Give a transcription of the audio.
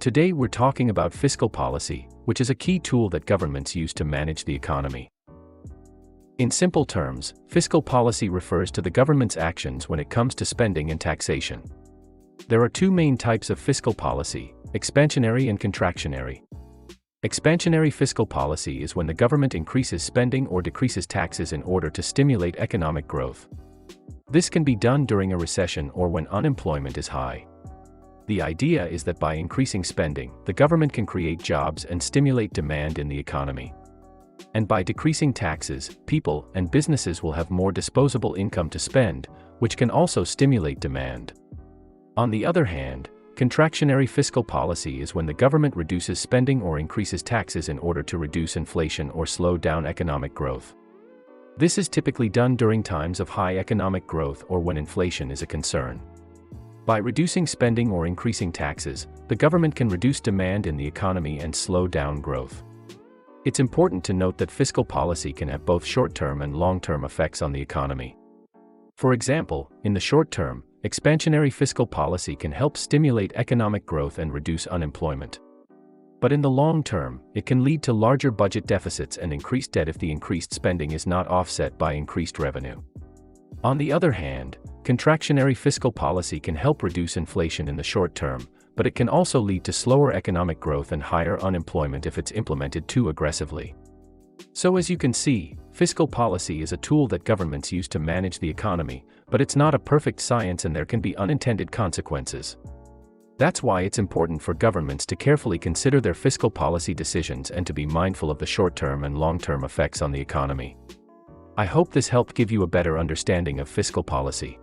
Today we're talking about fiscal policy, which is a key tool that governments use to manage the economy. In simple terms, fiscal policy refers to the government's actions when it comes to spending and taxation. There are two main types of fiscal policy: expansionary and contractionary. Expansionary fiscal policy is when the government increases spending or decreases taxes in order to stimulate economic growth. This can be done during a recession or when unemployment is high. The idea is that by increasing spending, the government can create jobs and stimulate demand in the economy. And by decreasing taxes, people and businesses will have more disposable income to spend, which can also stimulate demand. On the other hand, contractionary fiscal policy is when the government reduces spending or increases taxes in order to reduce inflation or slow down economic growth. This is typically done during times of high economic growth or when inflation is a concern. By reducing spending or increasing taxes, the government can reduce demand in the economy and slow down growth. It's important to note that fiscal policy can have both short-term and long-term effects on the economy. For example, in the short term, expansionary fiscal policy can help stimulate economic growth and reduce unemployment. But in the long term, it can lead to larger budget deficits and increased debt if the increased spending is not offset by increased revenue. On the other hand, contractionary fiscal policy can help reduce inflation in the short term, but it can also lead to slower economic growth and higher unemployment if it's implemented too aggressively. So as you can see, fiscal policy is a tool that governments use to manage the economy, but it's not a perfect science and there can be unintended consequences. That's why it's important for governments to carefully consider their fiscal policy decisions and to be mindful of the short-term and long-term effects on the economy. I hope this helped give you a better understanding of fiscal policy.